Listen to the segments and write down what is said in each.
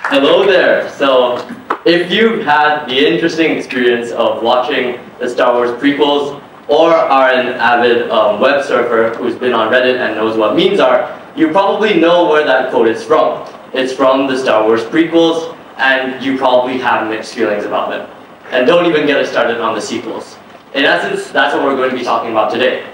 Hello there. So, if you've had the interesting experience of watching the Star Wars prequels, or are an avid web surfer who's been on Reddit and knows what memes are, you probably know where that quote is from. It's from the Star Wars prequels, and you probably have mixed feelings about them. And don't even get us started on the sequels. In essence, that's what we're going to be talking about today.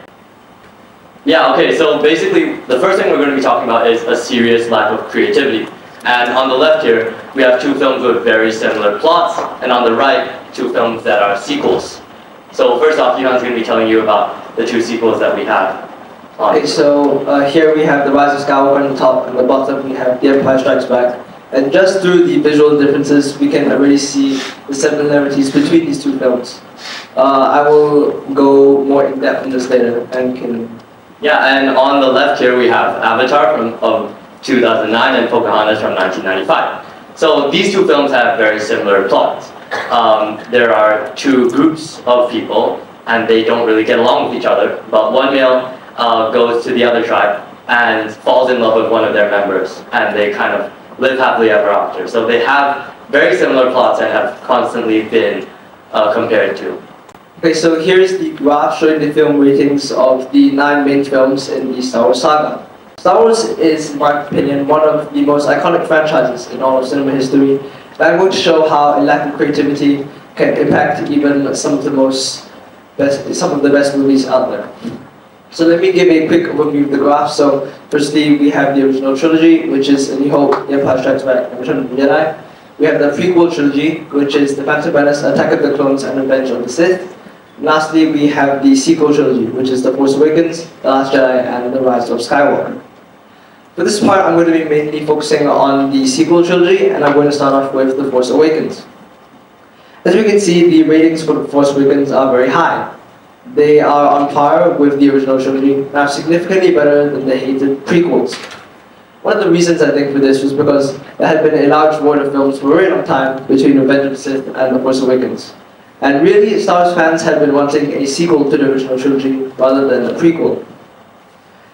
Yeah, okay, so basically, the first thing we're going to be talking about is a serious lack of creativity. And on the left here, we have two films with very similar plots, and on the right, two films that are sequels. So first off, Yu-Han's going to be telling you about the two sequels that we have. Okay, so here we have The Rise of Skywalker on the top, and the bottom we have The Empire Strikes Back. And just through the visual differences, we can already see the similarities between these two films. I will go more in depth in this later, and can... Yeah, and on the left here we have Avatar from 2009 and Pocahontas from 1995. So these two films have very similar plots. There are two groups of people, and they don't really get along with each other, but one male goes to the other tribe and falls in love with one of their members, and they kind of live happily ever after. So they have very similar plots and have constantly been compared to. Okay, so here's the graph showing the film ratings of the 9 main films in the Star Wars saga. Star Wars is, in my opinion, one of the most iconic franchises in all of cinema history. And I'm going to show how a lack of creativity can impact even some of the best movies out there. So let me give a quick overview of the graph. So firstly, we have the original trilogy, which is A New Hope, The Empire Strikes Back, and Return of the Jedi. We have the prequel trilogy, which is The Phantom Menace, Attack of the Clones, and Revenge of the Sith. And lastly, we have the sequel trilogy, which is The Force Awakens, The Last Jedi, and The Rise of Skywalker. For this part, I'm going to be mainly focusing on the sequel trilogy, and I'm going to start off with The Force Awakens. As you can see, the ratings for The Force Awakens are very high. They are on par with the original trilogy, and are significantly better than the hated prequels. One of the reasons I think for this was because there had been a large void of films for a very long time between Revenge of the Sith and The Force Awakens. And really, Star Wars fans had been wanting a sequel to the original trilogy rather than a prequel.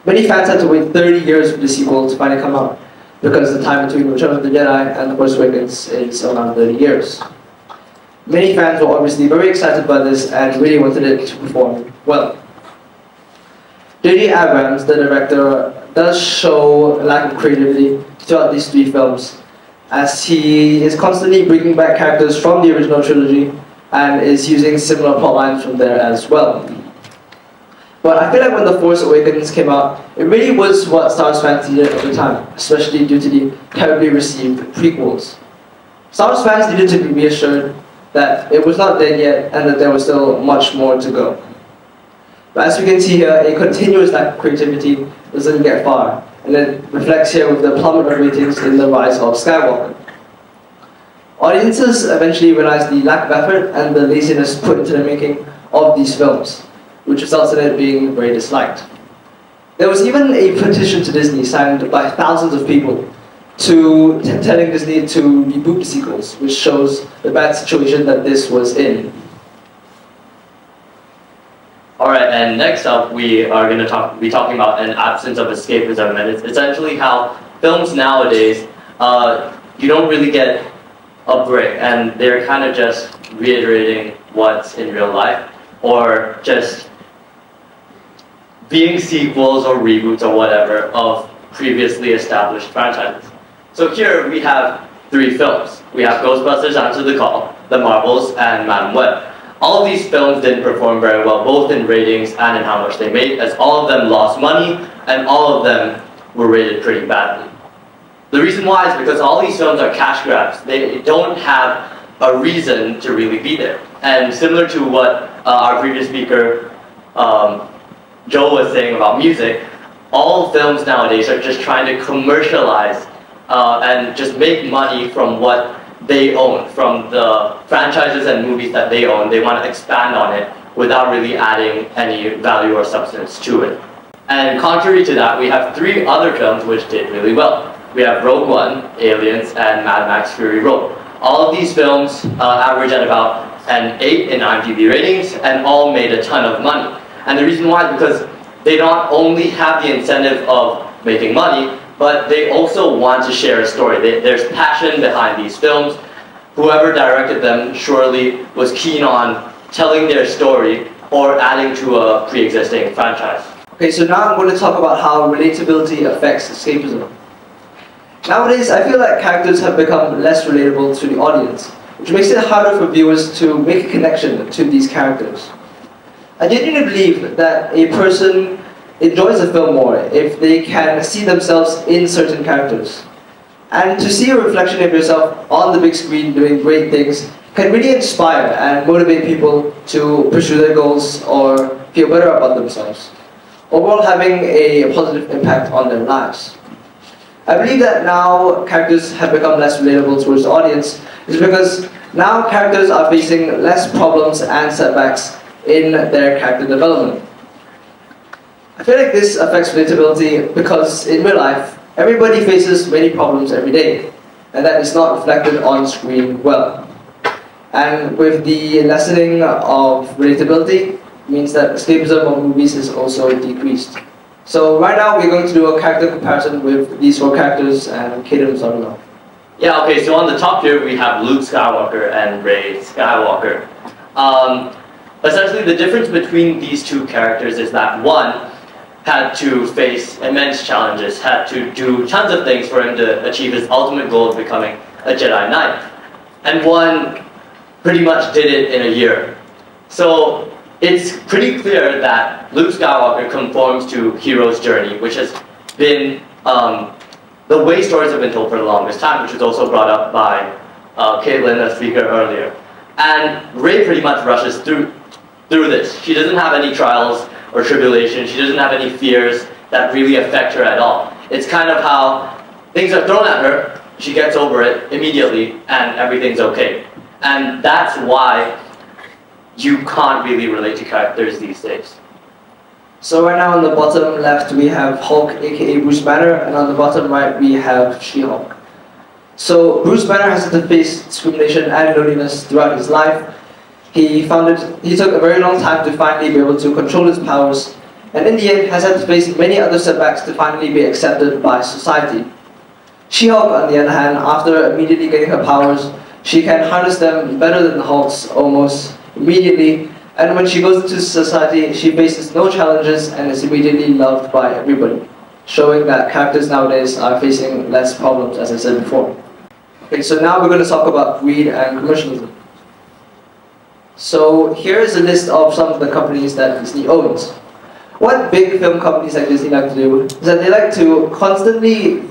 Many fans had to wait 30 years for the sequel to finally come out, because the time between Return of the Jedi and The Force Awakens is around 30 years. Many fans were obviously very excited by this and really wanted it to perform well. J.J. Abrams, the director, does show a lack of creativity throughout these 3 films, as he is constantly bringing back characters from the original trilogy and is using similar plot lines from there as well. But I feel like when The Force Awakens came out, it really was what Star Wars fans needed at the time, especially due to the terribly received prequels. Star Wars fans needed to be reassured that it was not dead yet and that there was still much more to go. But as you can see here, a continuous lack of creativity doesn't get far, and it reflects here with the plummet of ratings in The Rise of Skywalker. Audiences eventually realized the lack of effort and the laziness put into the making of these films, which results in it being very disliked. There was even a petition to Disney signed by thousands of people to telling Disney to reboot the sequels, which shows the bad situation that this was in. Alright, and next up we are going to be talking about an absence of escapism, and it's essentially how films nowadays, you don't really get a break, and they're kind of just reiterating what's in real life, or just being sequels or reboots or whatever of previously established franchises. So here we have 3 films. We have Ghostbusters Answer the Call, The Marvels, and Madam Web. All of these films didn't perform very well, both in ratings and in how much they made, as all of them lost money, and all of them were rated pretty badly. The reason why is because all these films are cash grabs. They don't have a reason to really be there. And similar to what our previous speaker, Joe, was saying about music, all films nowadays are just trying to commercialize and just make money from what they own, from the franchises and movies that they own. They want to expand on it without really adding any value or substance to it. And contrary to that, we have 3 other films which did really well. We have Rogue One, Aliens, and Mad Max Fury Road. All of these films average at about an 8 in IMDb ratings, and all made a ton of money. And the reason why is because they not only have the incentive of making money, but they also want to share a story. There's passion behind these films. Whoever directed them surely was keen on telling their story or adding to a pre-existing franchise. Okay, so now I'm going to talk about how relatability affects escapism. Nowadays, I feel like characters have become less relatable to the audience, which makes it harder for viewers to make a connection to these characters. I genuinely believe that a person enjoys a film more if they can see themselves in certain characters. And to see a reflection of yourself on the big screen doing great things can really inspire and motivate people to pursue their goals or feel better about themselves, overall having a positive impact on their lives. I believe that now characters have become less relatable towards the audience is because now characters are facing less problems and setbacks in their character development. I feel like this affects relatability because in real life, everybody faces many problems every day, and that is not reflected on screen well. And with the lessening of relatability, means that escapism of movies is also decreased. So right now we're going to do a character comparison with these 4 characters, and Kayden will start it off. Yeah, okay, so on the top here we have Luke Skywalker and Rey Skywalker. Essentially the difference between these 2 characters is that one had to face immense challenges, had to do tons of things for him to achieve his ultimate goal of becoming a Jedi Knight. And one pretty much did it in a year. So it's pretty clear that Luke Skywalker conforms to hero's journey, which has been the way stories have been told for the longest time, which was also brought up by Caitlin, a speaker earlier. And Rey pretty much rushes through this. She doesn't have any trials or tribulations. She doesn't have any fears that really affect her at all. It's kind of how things are thrown at her, she gets over it immediately, and everything's okay. And that's why you can't really relate to characters these days. So right now on the bottom left we have Hulk, aka Bruce Banner, and on the bottom right we have She-Hulk. So Bruce Banner has had to face discrimination and loneliness throughout his life. He took a very long time to finally be able to control his powers, and in the end has had to face many other setbacks to finally be accepted by society. She-Hulk, on the other hand, after immediately getting her powers, she can harness them better than the Hulk's almost immediately, and when she goes into society, she faces no challenges and is immediately loved by everybody, showing that characters nowadays are facing less problems, as I said before. Okay, so now we're going to talk about greed and commercialism. So here is a list of some of the companies that Disney owns. What big film companies like Disney like to do is that they like to constantly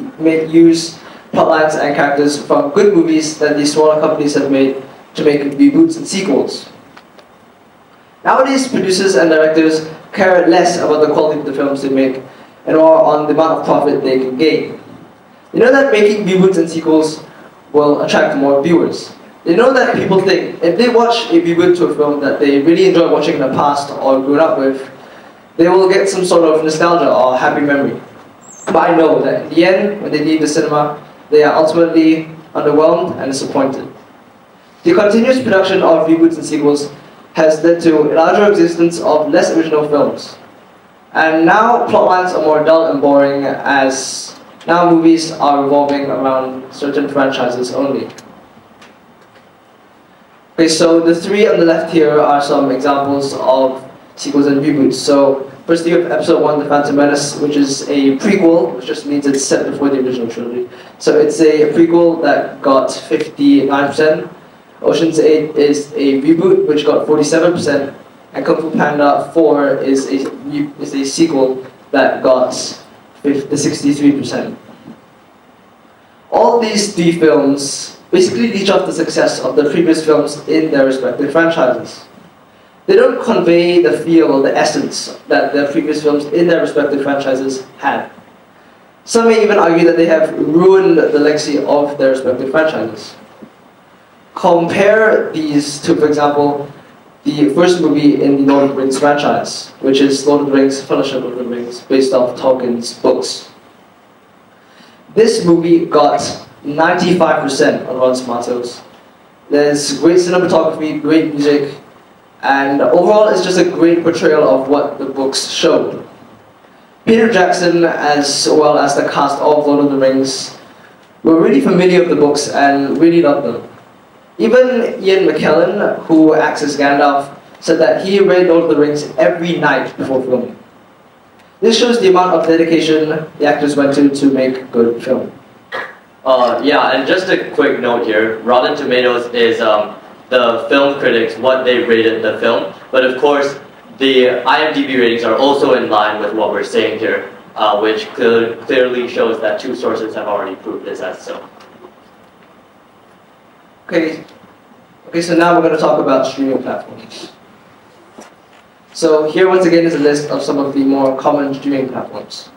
use plotlines and characters from good movies that these smaller companies have made to make reboots and sequels. Nowadays, producers and directors care less about the quality of the films they make and more on the amount of profit they can gain. They know that making reboots and sequels will attract more viewers. They know that people think if they watch a reboot to a film that they really enjoyed watching in the past or grew up with, they will get some sort of nostalgia or happy memory. But I know that in the end, when they leave the cinema, they are ultimately underwhelmed and disappointed. The continuous production of reboots and sequels has led to a larger existence of less original films. And now plotlines are more dull and boring, as now movies are revolving around certain franchises only. Okay, so the three on the left here are some examples of sequels and reboots. So firstly, we have episode 1, The Phantom Menace, which is a prequel, which just means it's set before the original trilogy. So it's a prequel that got 59%. Ocean's 8 is a reboot, which got 47%. And Kung Fu Panda 4 is a sequel that got 63%. All these three films basically leech off the success of the previous films in their respective franchises. They don't convey the feel or the essence that the previous films in their respective franchises had. Some may even argue that they have ruined the legacy of their respective franchises. Compare these to, for example, the first movie in the Lord of the Rings franchise, which is Lord of the Rings, Fellowship of the Rings, based off Tolkien's books. This movie got 95% on Rotten Tomatoes. There's great cinematography, great music, and overall it's just a great portrayal of what the books showed. Peter Jackson, as well as the cast of Lord of the Rings, were really familiar with the books and really loved them. Even Ian McKellen, who acts as Gandalf, said that he read Lord of the Rings every night before filming. This shows the amount of dedication the actors went to make good film. Yeah, and just a quick note here, Rotten Tomatoes is the film critics, what they rated the film, but of course the IMDb ratings are also in line with what we're saying here, which clearly shows that two sources have already proved this as so. Okay, so now we're going to talk about streaming platforms. So here once again is a list of some of the more common streaming platforms.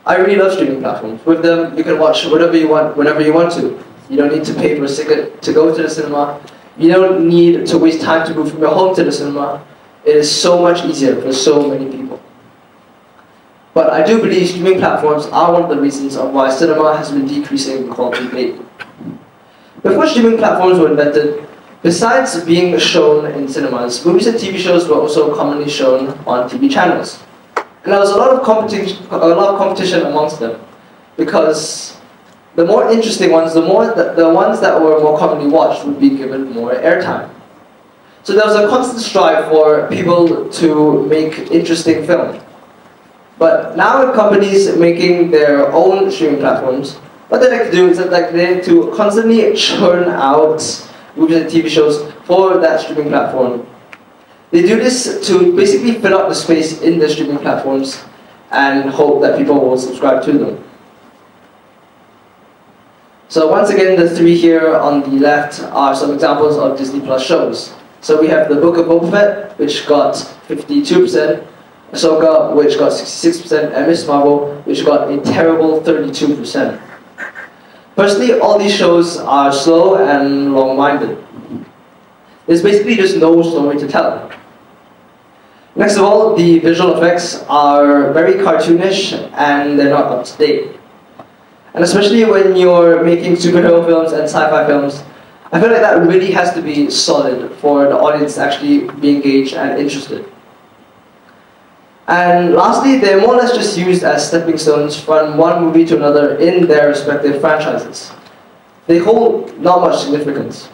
I really love streaming platforms. With them, you can watch whatever you want, whenever you want to. You don't need to pay for a ticket to go to the cinema. You don't need to waste time to move from your home to the cinema. It is so much easier for so many people. But I do believe streaming platforms are one of the reasons of why cinema has been decreasing in quality lately. Before streaming platforms were invented, besides being shown in cinemas, movies and TV shows were also commonly shown on TV channels. And there was a lot of competition amongst them, because the more interesting ones, the ones that were more commonly watched would be given more airtime. So there was a constant strive for people to make interesting film. But now with companies making their own streaming platforms, what they like to do is that they like to constantly churn out movies and TV shows for that streaming platform. They do this to basically fill up the space in the streaming platforms and hope that people will subscribe to them. So once again, the three here on the left are some examples of Disney Plus shows. So we have The Book of Boba Fett, which got 52%, Ahsoka, which got 66%, and Miss Marvel, which got a terrible 32%. Personally, all these shows are slow and long-minded. There's basically just no story to tell. Next of all, the visual effects are very cartoonish and they're not up to date. And especially when you're making superhero films and sci-fi films, I feel like that really has to be solid for the audience to actually be engaged and interested. And lastly, they're more or less just used as stepping stones from one movie to another in their respective franchises. They hold not much significance.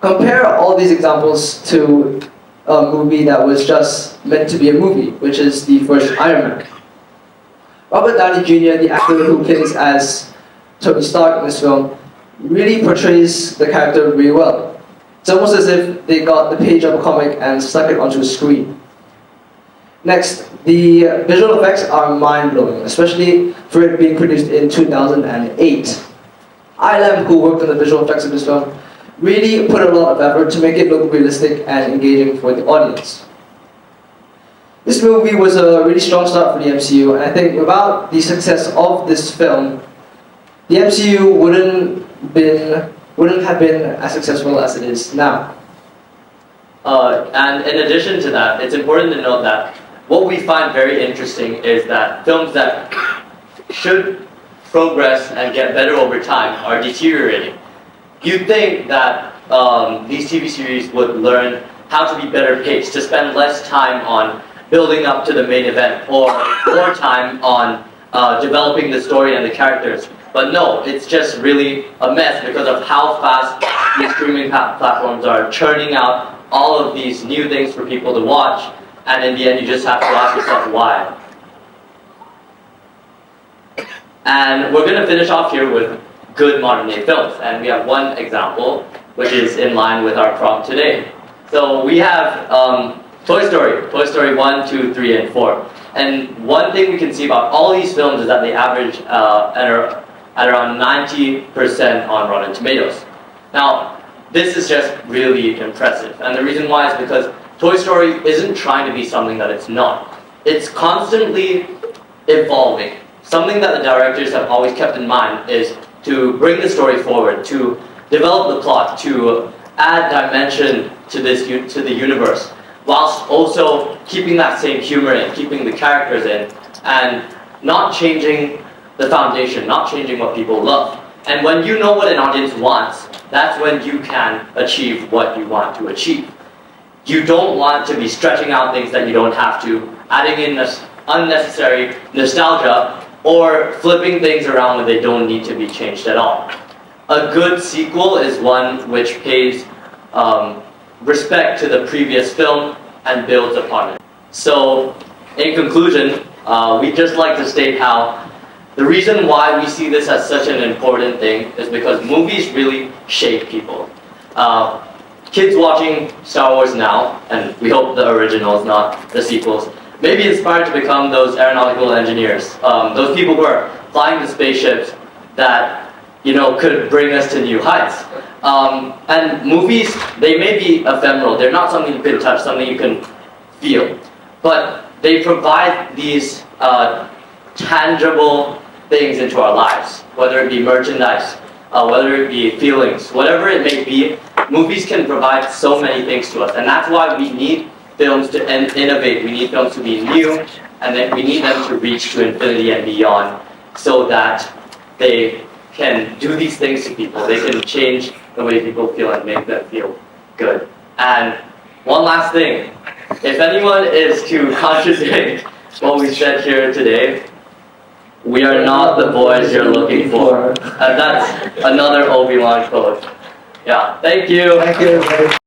Compare all these examples to a movie that was just meant to be a movie, which is the first Iron Man. Robert Downey Jr., the actor who plays as Tony Stark in this film, really portrays the character really well. It's almost as if they got the page of a comic and stuck it onto a screen. Next, the visual effects are mind-blowing, especially for it being produced in 2008. ILM, who worked on the visual effects of this film, really put a lot of effort to make it look realistic and engaging for the audience. This movie was a really strong start for the MCU, and I think without the success of this film, the MCU wouldn't have been as successful as it is now. And in addition to that, it's important to note that what we find very interesting is that films that should progress and get better over time are deteriorating. You'd think that these TV series would learn how to be better paced, to spend less time on building up to the main event, or more time on developing the story and the characters. But no, it's just really a mess because of how fast these streaming platforms are churning out all of these new things for people to watch, and in the end you just have to ask yourself why. And we're going to finish off here with good modern day films, and we have one example which is in line with our prompt today. So we have Toy Story 1, 2, 3, and 4. And one thing we can see about all these films is that they average at around 90% on Rotten Tomatoes. Now, this is just really impressive, and the reason why is because Toy Story isn't trying to be something that it's not. It's constantly evolving. Something that the directors have always kept in mind is to bring the story forward, to develop the plot, to add dimension to the universe, whilst also keeping that same humor in, keeping the characters in, and not changing the foundation, not changing what people love. And when you know what an audience wants, that's when you can achieve what you want to achieve. You don't want to be stretching out things that you don't have to, adding in this unnecessary nostalgia, or flipping things around when they don't need to be changed at all. A good sequel is one which pays respect to the previous film and builds upon it. So, in conclusion, we'd just like to state how the reason why we see this as such an important thing is because movies really shape people. Kids watching Star Wars now, and we hope the originals, not the sequels, may be inspired to become those aeronautical engineers, those people who are flying the spaceships that could bring us to new heights. And movies, they may be ephemeral. They're not something you can touch, something you can feel, but they provide these tangible things into our lives, whether it be merchandise, whether it be feelings, whatever it may be. Movies can provide so many things to us, and that's why we need films to innovate. We need films to be new, and then we need them to reach to infinity and beyond, so that they can do these things to people. They can change the way people feel and make them feel good. And one last thing, if anyone is to contradict what we said here today, we are not the boys you're looking for. And that's another Obi-Wan quote. Yeah, thank you. Thank you.